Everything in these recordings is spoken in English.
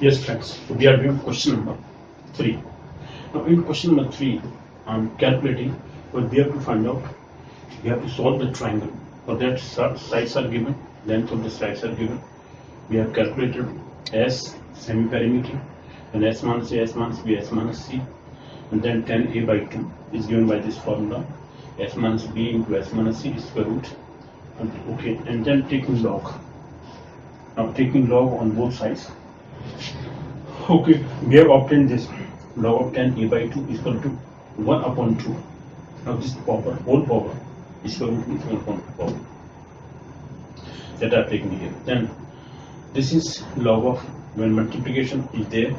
Yes, friends. So we are doing question number 3. Now, in question number 3, I'm calculating, but we have to find out, we have to solve the triangle. For that, sides are given, length of the sides are given. We have calculated S semi-perimeter, and S minus A, S minus B, S minus C, and then 10A by 2 is given by this formula. S minus B into S minus C is square root. Okay, and then taking log. Now, taking log on both sides. Okay, we have obtained this log of 10A by 2 is equal to 1 upon 2. Now this power, whole power is equal to 1 upon 2 power. That I have taken here. Then this is log of, when multiplication is there,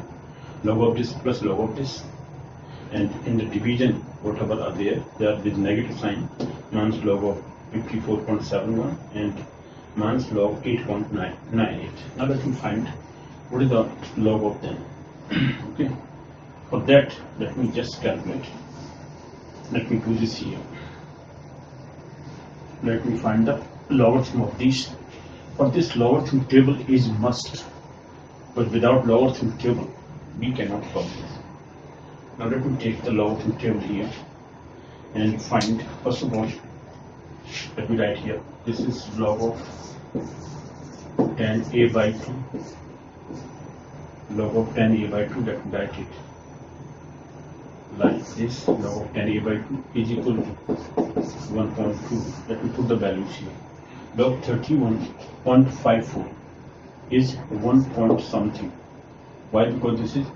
log of this plus log of this. And in the division, whatever are there, they are with negative sign, minus log of 54.71 and minus log 8.98. Now let me find what is the log of 10. Okay, for that let me just calculate. Let me do this here. Let me find the logarithm of these. For this logarithm table is must, but without logarithm table we cannot solve this. Now let me take the logarithm table here and find, first of all, let me write here, this is log of 10A by 2, log of 10A by 2, let me write it like this, log of 10A by 2 is equal to 1.2, let me put the values here, log 31.54 is 1 point something. Why? Because this is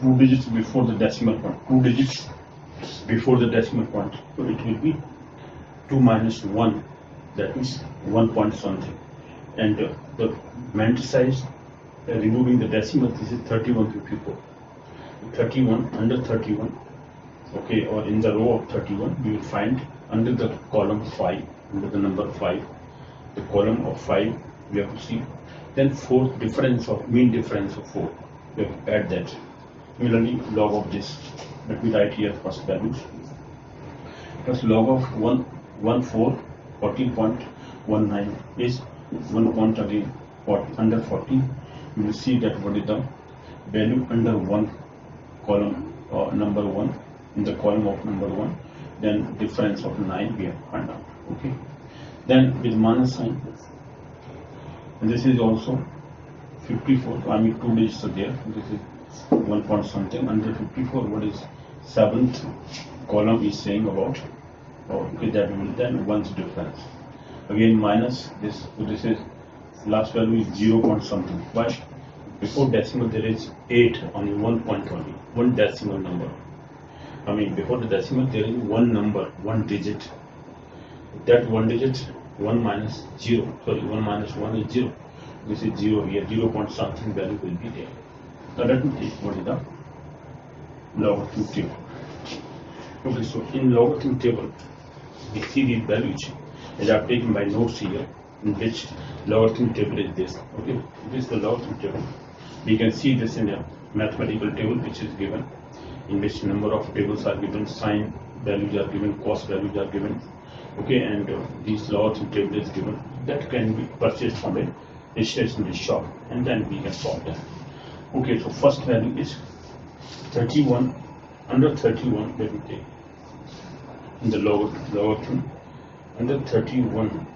2 digits before the decimal point, 2 digits before the decimal point, so it will be 2 minus 1, that is 1 point something. And the mental size, removing the decimal, this is 3154. 31 under 31, okay, or in the row of 31, we will find under the column 5, under the number 5, the column of 5 we have to see. Then fourth difference of mean difference of 4, we have to add that. Similarly, log of this, let me write here first values. Plus log of 14.19 is 1 point again, under 14. You will see that what is the value under 1 column number 1, in the column of number 1, then difference of 9 we have to find out. Okay, then with minus sign, and this is also 54, I mean 2 digits are there, this is 1 point something, under 54, what is 7th column is saying about, okay, that will then 1's difference, again minus this, so this is last value is 0 point something. Why? Before decimal there is 8, only 1 point only, 1 decimal number. I mean before the decimal there is 1 number, 1 digit. That 1 digit, 1 minus 0, sorry, 1 minus 1 is 0. This is 0 here, 0 point something value will be there. Now let me take what is the logarithm table. Okay, so in logarithm table, we see these values as I have taken my notes here, in which logarithm table is this. Okay, this is the logarithm table. We can see this in a mathematical table which is given, in which number of tables are given, sine values are given, cos values are given. Okay, and this logarithm table is given. That can be purchased from a stationery shop, and then we can solve that. Okay, so first value is 31, under 31, let me take in the logarithm, under 31.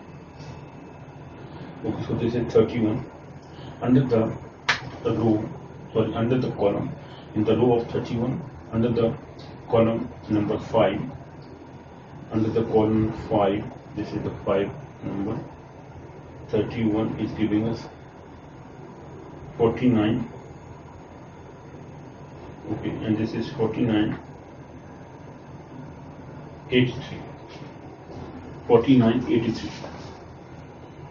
Okay, so this is 31, under the row, sorry, under the column, in the row of 31, under the column number 5, under the column 5, this is the 5 number, 31 is giving us 49. Okay, and this is 49, 83. 49, 83.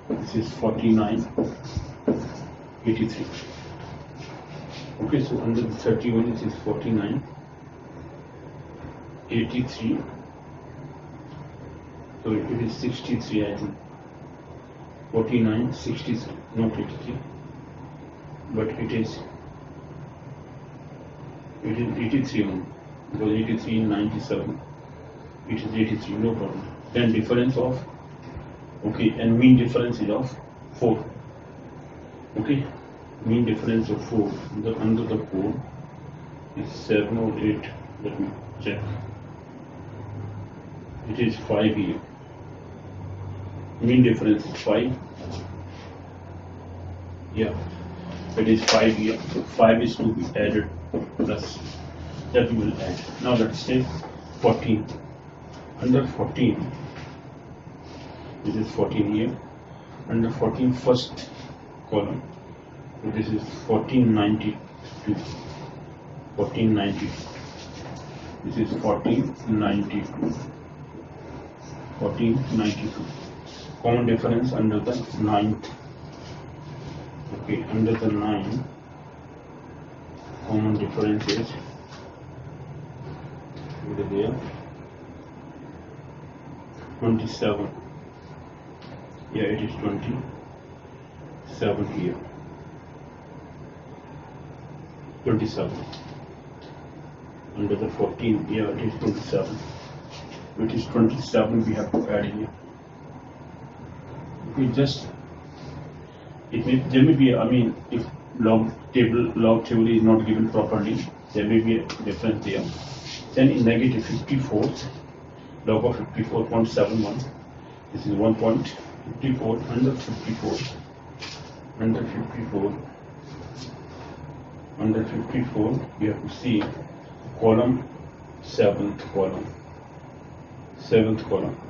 This is 49, 83. Okay, so under the 31, this is 49, 83. So it is 63, I think. 49, 63, not 83, but it is 83 only, because 83 in 97, it is 83, no problem. Then difference of, okay, and mean difference is of 4. Okay, mean difference of 4 under the code is 7 or 8. Let me check. It is 5 here. Mean difference is 5. Yeah, it is 5 here. So 5 is to be added plus that we will add. Now let's take 14. Under 14, this is 14 here. Under 14 first column, so this is 1492. 1492. This is 1492. 1492. Common difference under the 9th. Okay, under the 9, common difference is over there 27. Yeah, it is 27 here. 27. Under the 14, yeah, it is 27. It is 27 we have to add here. We just, there may be, if log table is not given properly, there may be a difference there. Then in negative 54, log of 54.71, this is 1.54. Under 54, we have to see column, 7th column.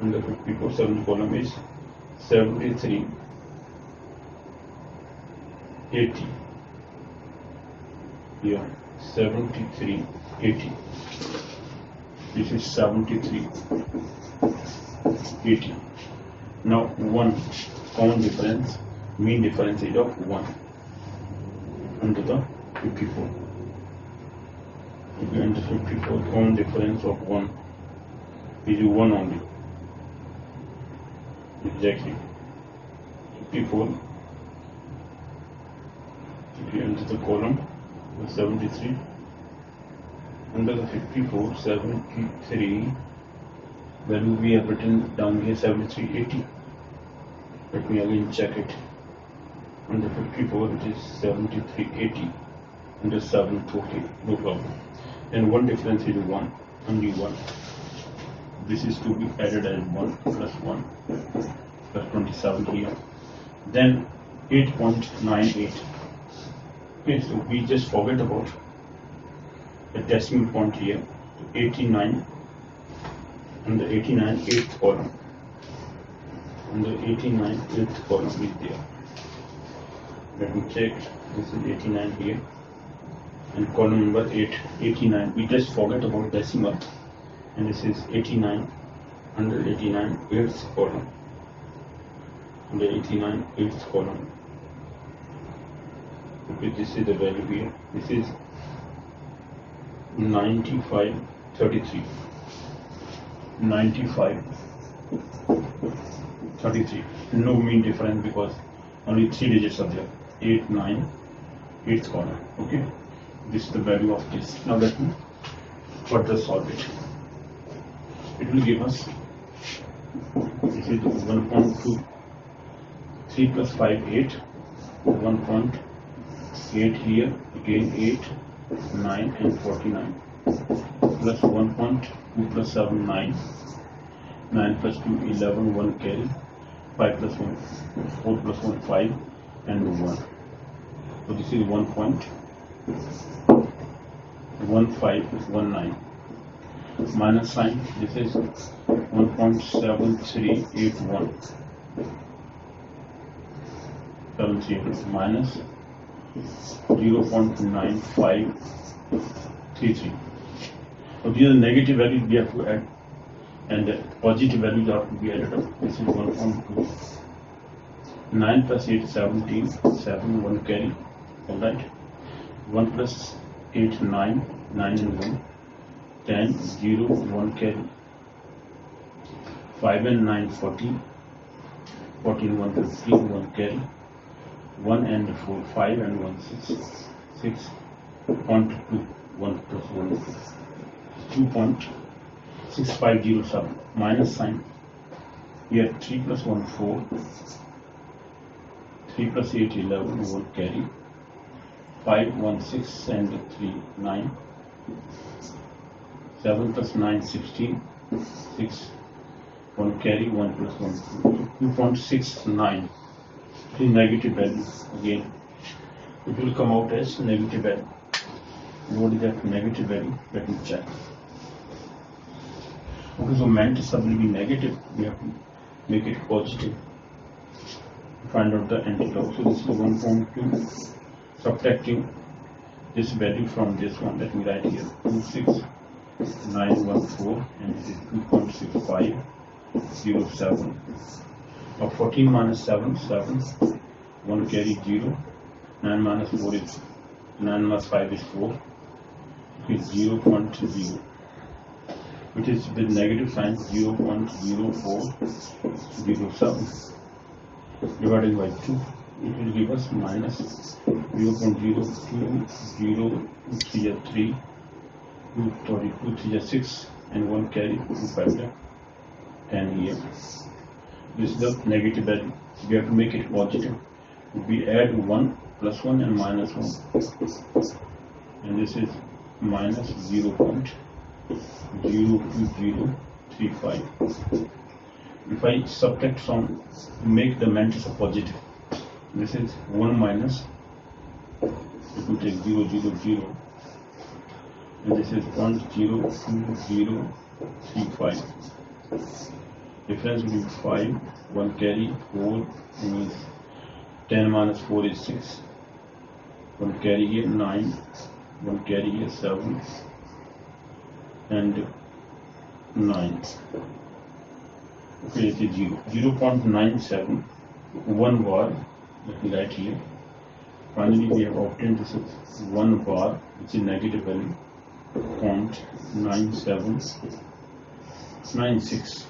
Under 54, 7th column is 73, 80. Here, 73, 80. This is 73, 80. Now 1 common difference, mean difference is of 1 under the 54. Okay, under 54, common difference of 1 is 1 only. Exactly. 54. Okay, under the column 73. Under the 54, 73. Value we have written down here 7380. Let me again check it. Under 54 it is 7380. Under 7, okay, no problem. Then one difference is 1, only 1. This is to be added as 1 plus 1 plus 27 here. Then 8.98. Okay, so we just forget about the decimal point here. 89. Under 89, 8th column. Under 89, 8th column is there. Let me check. This is 89 here. And column number 8, 89. We just forget about decimal. And this is 89. Under 89, 8th column. Under 89, 8th column. Okay, this is the value here. This is 95.33. 95.33. No mean difference because only 3 digits are there. 8, 9, 8th column. Okay, this is the value of this. Now let me further solve it. It will give us, this is 1.2, 3 plus 5, 8, 1.8 here, again 8, 9 and 49, plus 1.2 plus 7, 9, 9 plus 2, 11, 1 carry, 5 plus 1, 4 plus 1, 5 and 1. So this is 1.1519. Minus sign, this is 1.7381. 738 minus 0.9533. So these are negative values we have to add, and the positive values are to be added up. This is 1.2. 9 plus 8, 17, 7, 1 carry. Alright. 1 plus 8, 9, 9 and 1. 10, 0, 1 carry. 5 and 9, 14. 14, 1, 15, 1 carry. 1 and 4, 5 and 1, 6. 6.2, 1 plus 1, 2.6507. Minus sign. Here 3 plus 1, 4. 3 plus 8, 11, 1 carry. 5, 1, 6 and 3, 9. 7 plus 9, 16. 6. 1 carry, 1 plus 1, 2. 2.69. It is negative value again. It will come out as negative value. What is that negative value? Let me check. Okay, so meant sub will be negative. We have to make it positive. Find out the anti-log. So this is 1.2. Subtracting this value from this one. Let me write here 26914 and it is 2.6507. Now 14 minus 7, 7. 1 carry 0. 9 minus 4 is 9 minus 5 is 4. It is 0.0. Which is with negative sign 0.0407 divided by 2. It will give us minus 0.0203, 2 6 and 1 carry 2 5 10 here. This is the negative value. We have to make it positive. We add 1 plus 1 and minus 1 and this is minus 0.02035. If I subtract from, make the mantis a positive. This is 1 minus, if we take 0, 0, 0 and this is 0.02035. Difference will be 5, 1 carry, 4 means 10 minus 4 is 6. 1 carry here 9, 1 carry here 7 and 9. Okay, it is 0. 0.97, 1 bar. Let me write here. Finally, we have obtained this is 1 bar, which is negative value 0.9796.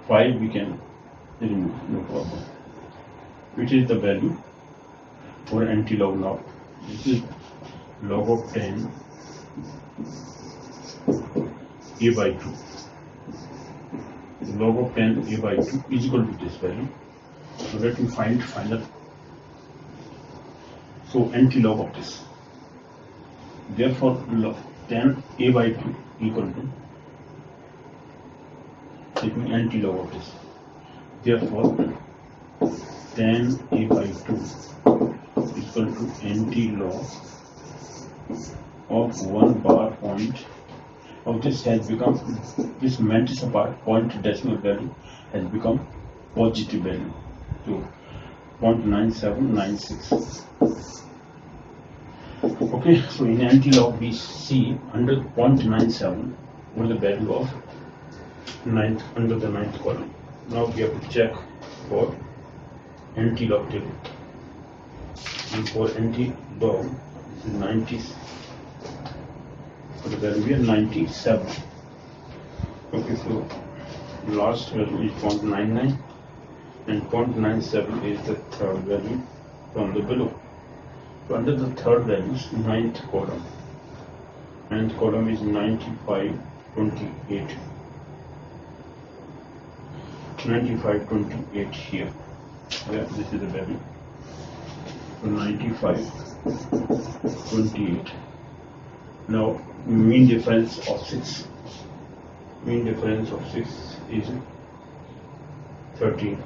5 we can remove, no problem. Which is the value for anti-log now. This is log of 10 a by 2. The log of 10 a by 2 is equal to this value. So let me find final. So anti-log of this. Therefore, log 10 a by 2 equal to, let me anti-log of this. Therefore, 10 a by 2 is equal to anti-log of 1 bar point of this has become, this mantis apart point decimal value has become positive value. So 0.9796. Okay, so in anti-log we see under 0.97 what is the value of ninth under the ninth column. Now we have to check for anti-log table. And for anti-log, this is 90. So the value is 97. Okay, so last value is 0.99 and 0.97 is the third value from the below. So under the third value is ninth column. Ninth column is 9528. 9528 here. Yeah, this is the value. So 9528. Now mean difference of 6. Mean difference of 6 is 13.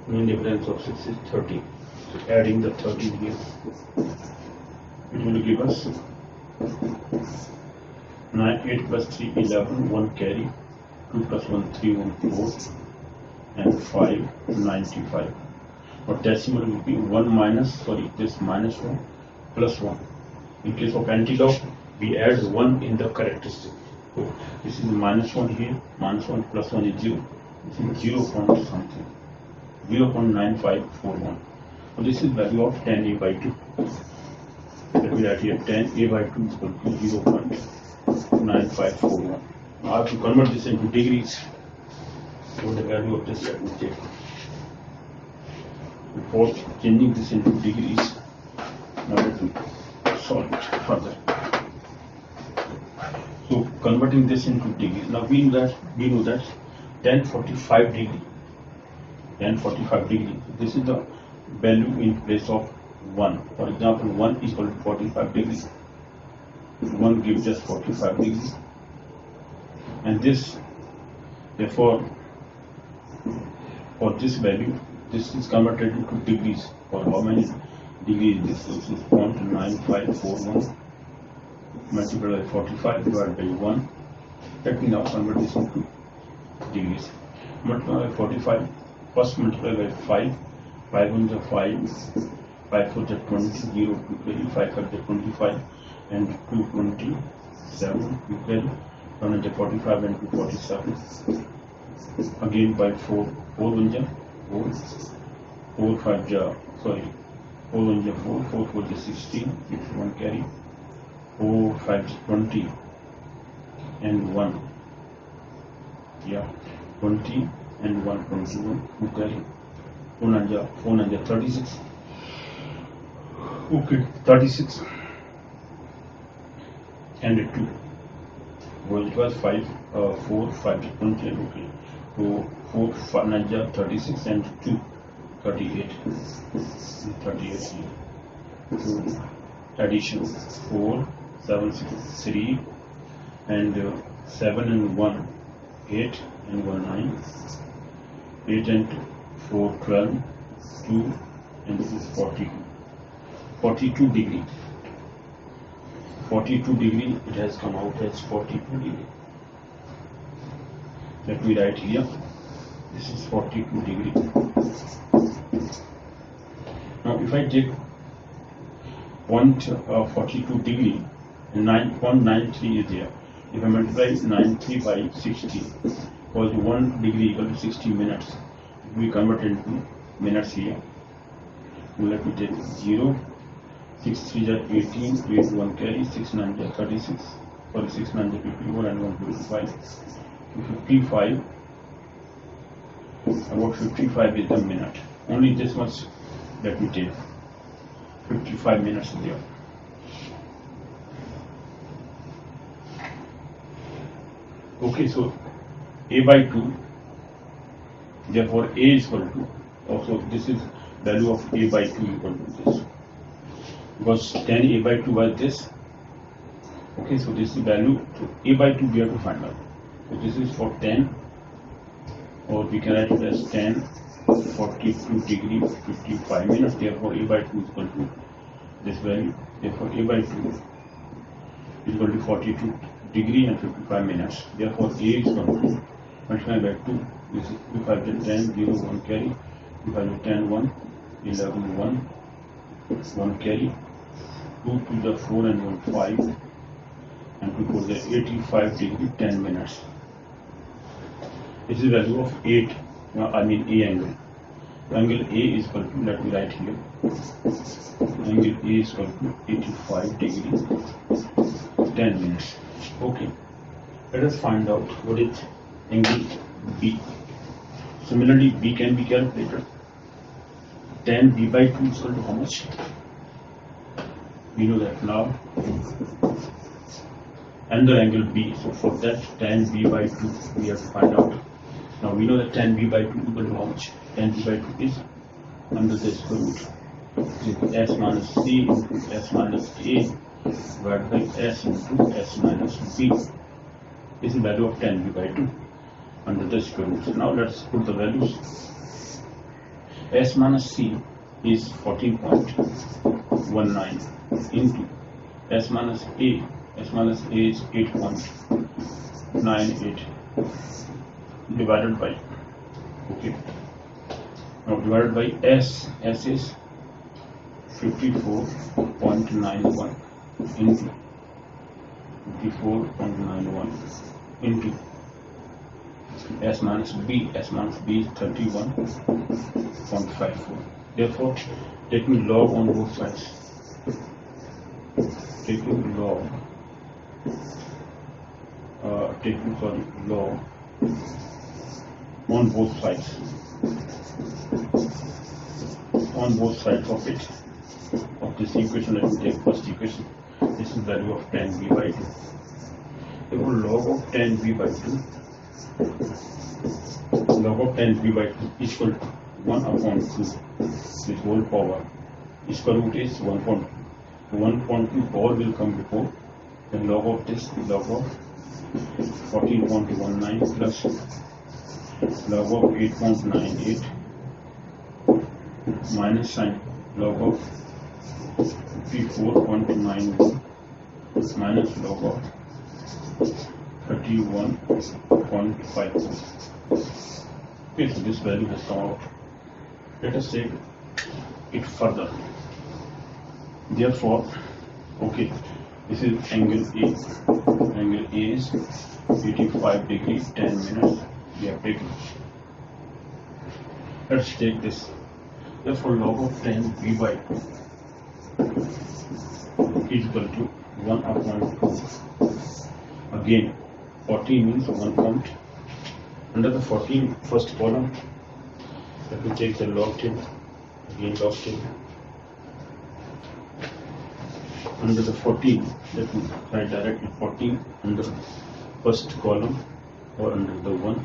Mean difference of 6 is 13. So adding the 13 here, it will give us 8 plus 3 11, 1 carry, 2 plus 1 3 1 4 and 5 95. Or decimal will be 1 minus, sorry, this minus 1 plus 1. In case of anti-log, we add 1 in the characteristic. So this is minus 1 here, minus 1 plus 1 is 0. This is 0 point something, 0.9541. So this is value of 10a by 2. Let me write here 10a by 2 is equal to 0.9541. Now I have to convert this into degrees. So the value of this, let me check. Before changing this into degrees, now let me solve it further. So converting this into degrees. Now we know that 1045 degree. 1045 degree. This is the value in place of 1. For example, 1 is equal to 45 degrees. 1 gives us 45 degrees. And this, therefore, for this value, this is converted into degrees. For how many degrees? This is 0.9541 multiplied by 45 divided by 1. Let me now convert this into degrees. Multiply by 45. First multiply by 5. 5 1 is 5. 5 4 is 20. 0 2 carry. 5 5 is 25. And 2 27. You carry. 1 is 45 and 2 47. Again by 4. 4 1 is 4. 4 5 is 4 1 is 4. 4 4 is 16. 1 carry. 4 5 is 20. And 1. Yeah. 20 and 1 21. You carry. 4 9 is 36. Okay, 36 and 2. Well, it was 5, 4, 5, 20. Okay, so 4, 5, 9 is 36 and 2, 38. 38 here. So addition 4, 7, 6, 3, and 7 and 1, 8 and 1, 9. 8 and 4, 12, 2, and this is 42. 42 degree. 42 degree, it has come out as 42 degree. Let me write here. This is 42 degree. Now, if I take 42 degree, 193 is there. If I multiply 93 by 60, because 1 degree equal to 60 minutes, we convert into minutes here. So let me take 0, 6 3 is 18, 8 1 carry, 6 9 is 36, 6 9 is 51 and 1 55. 55, about 55 is the minute. Only this much let me take. 55 minutes there. Okay, so A by 2, therefore A is equal to, also this is value of A by 2 equal to this, because 10 A by 2 was this. Okay, so this is value, so A by 2 we have to find out. So this is for 10, or we can write it as 10, 42 degree, 55 minutes, therefore A by 2 is equal to this value, therefore A by 2 is equal to 42 degree and 55 minutes, therefore A is equal to multiply by 2, this is 5 to 10, 0, 1 carry, 5 to 10, 1, 11, 1, 1 carry, 2 to the 4 and 1, 5, and 2 for the 85 degree, 10 minutes. This is value of 8, I mean A angle. Angle A is equal to, let me write here, angle A is equal to 85 degree, 10 minutes. Okay, let us find out what is angle B. Similarly, B can be calculated. 10 B by 2 is equal to how much? We know that now. And the angle B, so for that 10 B by 2 we have to find out. Now we know that 10 B by 2 is equal to how much? 10 B by 2 is under the square root. S minus C into S minus A divided by S into S minus B. This is the value of 10 B by 2 under the square root. So now let's put the values. S minus C is 14.19 into S minus A. S minus A is 8.98 divided by, okay, now divided by S. S is 54.91 into 54.91 into S minus B. S minus B is 31.54. Therefore, taking log on both sides, taking log, log on both sides, of it, of this equation. Let me take first equation. This is the value of 10 B by 2. Therefore, log of 10 B by 2, log of 10 B by 2 is equal to 1 upon 2, this whole power, square root is 1.2. 1.2 all will come before. Then log of this, log of 14.19 plus log of 8.98 minus sign log of 54.91 minus log of 31.5. Okay, so this value has come out. Let us take it further. Therefore, okay, this is angle A. Angle A is 85 degrees 10 minutes. We have taken. Let's take this. Therefore, log of 10 V by 2 is equal to 1 upon 2. Again, 14 means 1 count. Under the 14 first column, let me take the log table. Again, log table. Under the 14, let me write directly 14 under the first column or under the 1.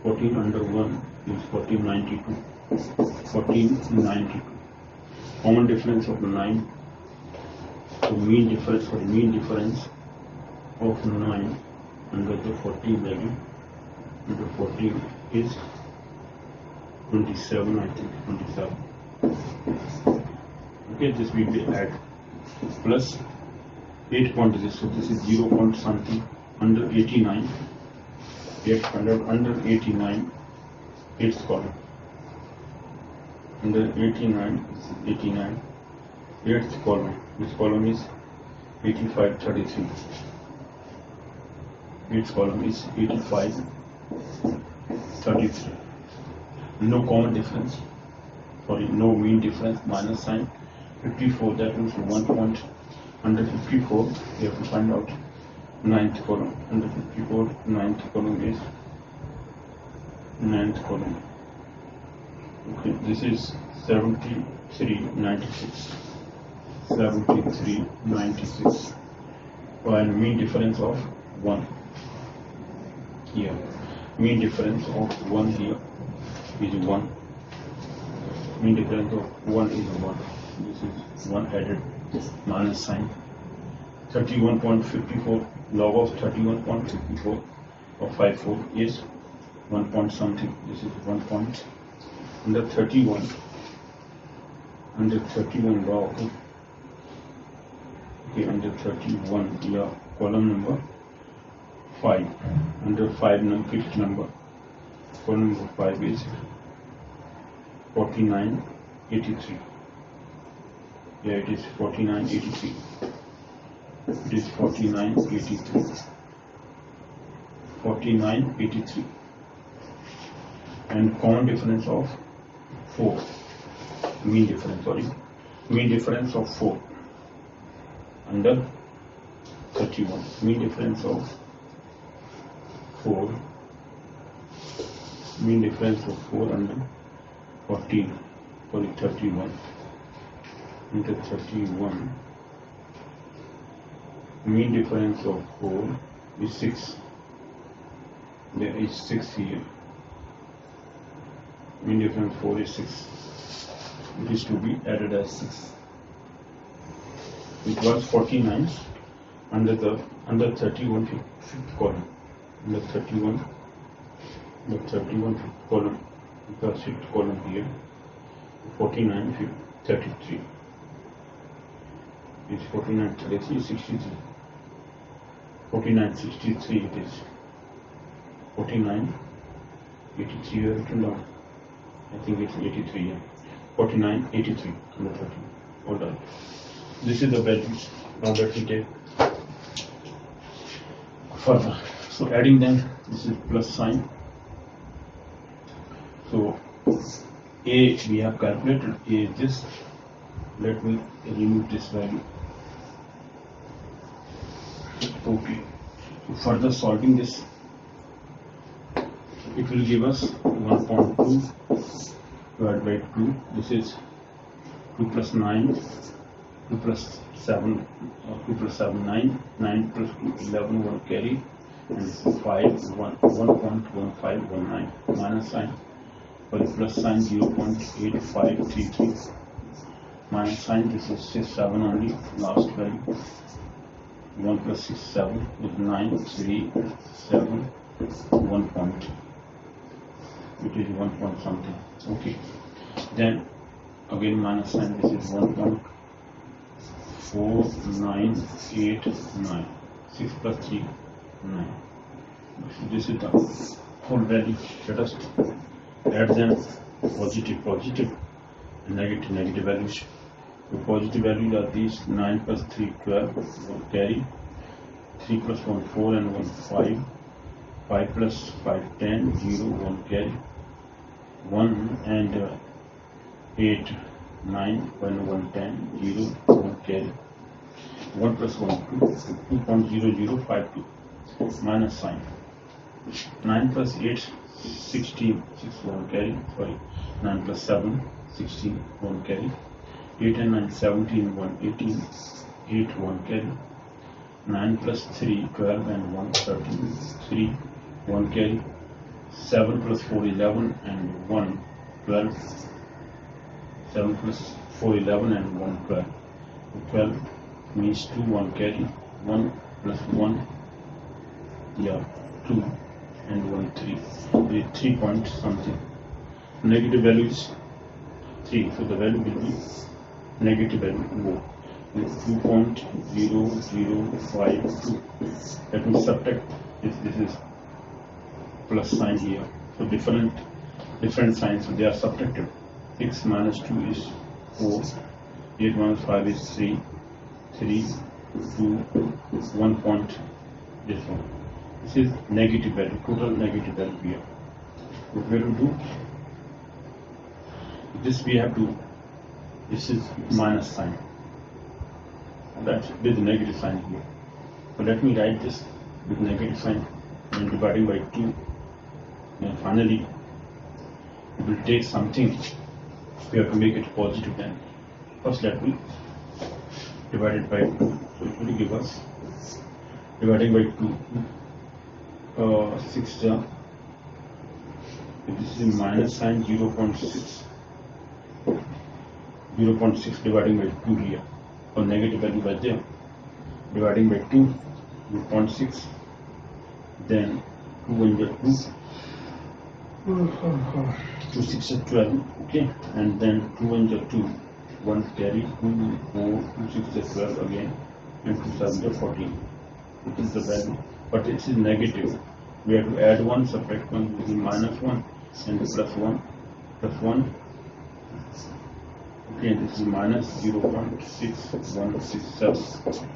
14 under 1 is 1492. 1492. Common difference of 9. So mean difference or mean difference of 9 under the 14 value. Under 14 is 27, I think 27. Okay, this will be add plus 8 point this, so this is 0 point something under 89. 800 under 89, 8th column. Under 89, 8th column. This column is 8533. 8th column is 8533. No common difference. Sorry, no mean difference. Minus sign. 54. That means 1 point under 54. We have to find out 9th column. Under 54, 9th column is 9th column. Okay, this is 7396. 7396. And mean difference of 1 here. Mean difference of 1 here is 1. Mean difference of 1 is 1. This is 1 added minus sign. 31.54. Log of 31.54 or 54 is 1 point something. This is 1 point. Under 31. Under 31 log. Okay, under 31, yeah, column number 5. Under 5 fifth number. Column number 5 is 4983. Yeah, it is 4983. It is 4983. 4983. And common difference of 4. Mean difference, sorry. Mean difference of 4. Under 31. Mean difference of 4. Mean difference of 4 under 14. Sorry, 31. Into 31. Mean difference of 4 is 6. There is 6 here. Mean difference 4 is 6. It is to be added as 6. It was 49 under 31 fifth column. Under 31 fifth column. The fifth column here. 49 33. It's 49 33 63. 49 63 it is. 49 83 written down. I think it's 83. Yeah. 49 83 under 30. All right. This is the values. Now let me take further. So adding them, this is plus sign. So A we have calculated. A is this. Let me remove this value. Okay. So further solving this, it will give us 1.2 divided by 2. This is 2 plus 9, 2 plus 7, 2 plus 7, 9, 9 plus 2, 11, 1 carry, and this is 5, 1.1519, minus sign, sorry, plus sign 0.8533, minus sign, this is 6, 7 only, last value. 1 plus 6, 7 is 9, 3, 7, 1 point. It is 1 point something. Okay. Then again minus sign, this is 1.4989. 6 plus 3, 9. So this is the whole value. Let us add them positive, negative values. The positive values are these: 9 plus 3, 12, 1 carry, 3 plus 1, 4 and 1, 5, 5 plus 5, 10, 0, 1 carry, 1 and 8, 9, 1, 1, 10, 0, 1 carry, 1 plus 1, 2, 2.0052, minus sign, 9 plus 8, 16, 6, 1 carry, 9 plus 7, 16, 1 carry, 8 and 9, 17, 1, 18, 8, 1 carry, 9 plus 3, 12 and 1, 13, 3, 1 carry, 7 plus 4, 11 and 1, 12, 7 plus 4, 11 and 1, 12, 12 means 2, 1 carry, 1 plus 1, 2 and 1, 3, 3 point something, negative value is 3, so the value will be negative value is 2.0052. Let me subtract this is plus sign here, so different signs, so they are subtracted. 6 minus 2 is 4, 8 minus 5 is 3, 2, 1 point, this one. This is negative value, total negative value here. What we have to do, this we have to, this is minus sign, that's with negative sign here. So let me write this with negative sign and dividing by 2, and finally we will take something, we have to make it positive. Then first let me divide it by 2, so it will give us, dividing by 2, 6, this is minus sign, 0.6, 0.6 dividing by 2 here, or negative value by there, dividing by 2, 0.6, then 2 and 2, 2, 6 and 12, okay, and then 2 and 2, 1 carry, 2, 4, 2, 6 and 12 again, and 2, 7 and 14. This is the value, but it is negative. We have to add 1, subtract 1, this is minus 1, and plus 1, plus 1. Okay, this is minus 0.6167.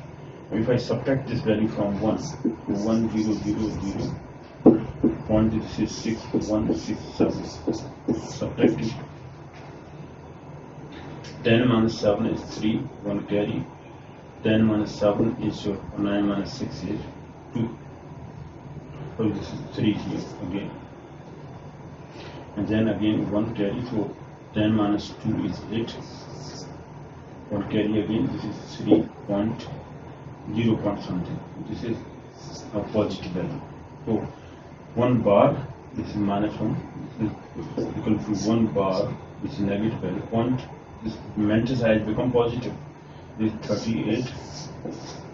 If I subtract this value from 1 to 1, 0, 0, 0, point, this is 6167. Subtracting 10 minus 7 is 3, 1 carry, 10 minus 7 is 9 minus 6 is 2. So this is 3 here again. And then again 1 carry, so 10 minus 2 is 8. 1 carry again, this is 3.0 point something. This is a positive value. So 1 bar, this is minus 1, this is equal to 1 bar, which is negative value. Point, this mental size become positive. This is 38,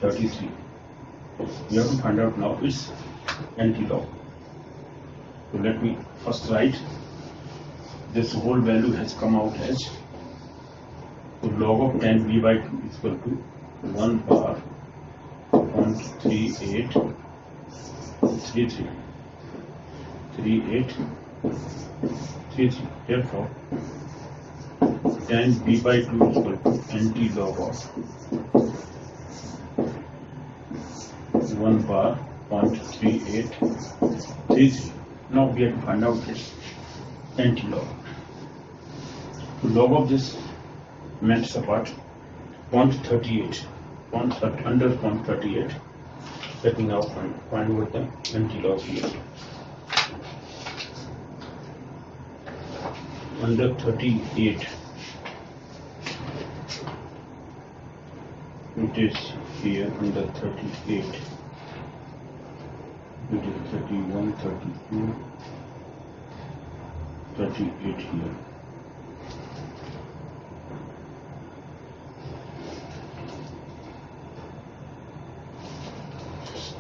33. You have to find out now its anti-log. So let me first write. This whole value has come out as, so log of 10 b by 2 is equal to 1 bar 0.3833. 3833. Therefore 10 b by 2 is equal to anti-log of 1 bar 0.3833. Now we have to find out its anti-log. So log of this matrix apart 0.38, under 0.38. Let me now find out the anti-log here. Under 38, it is here under 38, it is 31, 32, 38 here.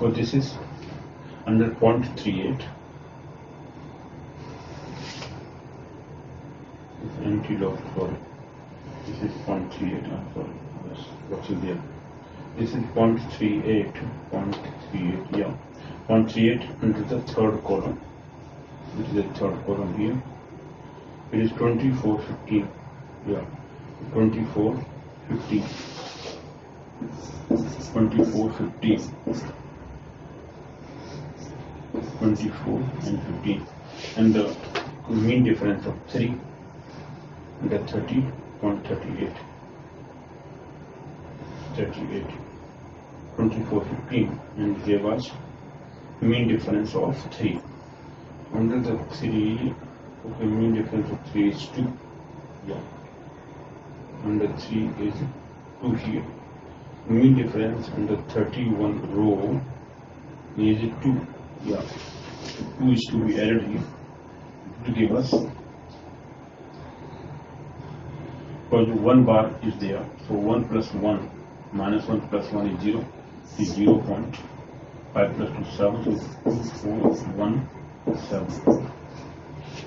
So this is under 0.38. Anti-log, sorry. This is 0.38. I'm sorry. Yes, what's in there? This is 0.38. 0.38. Yeah. 0.38 under the third column. This is the third column here. It is 24.15. Yeah. 24.15. 24.15. 24 and 15. And the mean difference of 3 and the 30.38. 38. 24.15, and there was mean difference of 3. Under the 3, okay, mean difference of 3 is 2. Yeah. Under 3 is 2 here. Mean difference under 31 row is 2. Yeah. 2 is to be added here to give us, because 1 bar is there, so 1 plus 1 minus 1 plus 1 is 0, is 0.5 plus 2 7, so 2.417.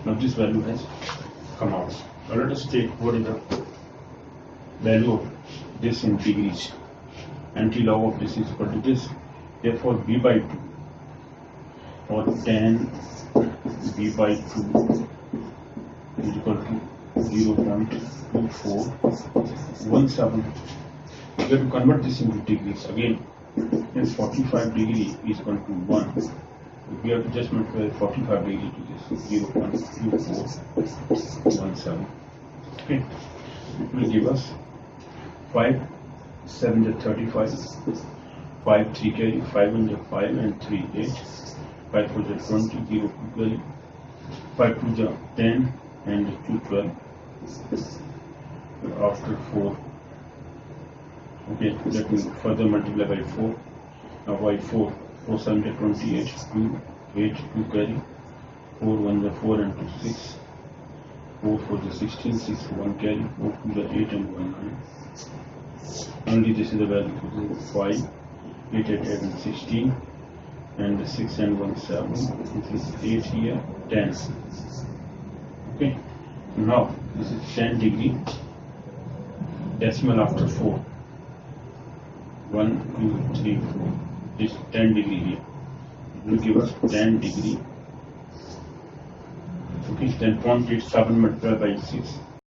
Now this value has come out. Now let us take what is the value of this in degrees. Anti-log of this is equal to this. Therefore b by 2 or tan b by 2 is equal to 0.2417. We have to convert this into degrees again. Then 45 degree is equal to 1. We have to just multiply 45 degree to this 0.2417. Okay, it will give us 5 7 is 35, 5 3 carry, 5 1 is 5 and 3 8, 5 4 is 20, 0 2 carry, 5 2 is 10 and 2 12 after 4. Okay, let me further multiply by 4. Now by 4, 4 7 is 28, 2 8 2 carry, 4 1 is 4 and 2 6, 4 4 is 16, 6 1 carry, 4 2 is 8 and 1 9. Only this is the value, 5, 8 8 and 16, and 6 and 1 7, this is 8 here, 10. Okay, now this is 10 degree, decimal after 4, 1 2 3 4, this 10 degree here, it will give us 10 degree. Okay, then 0.87 multiplied by 6.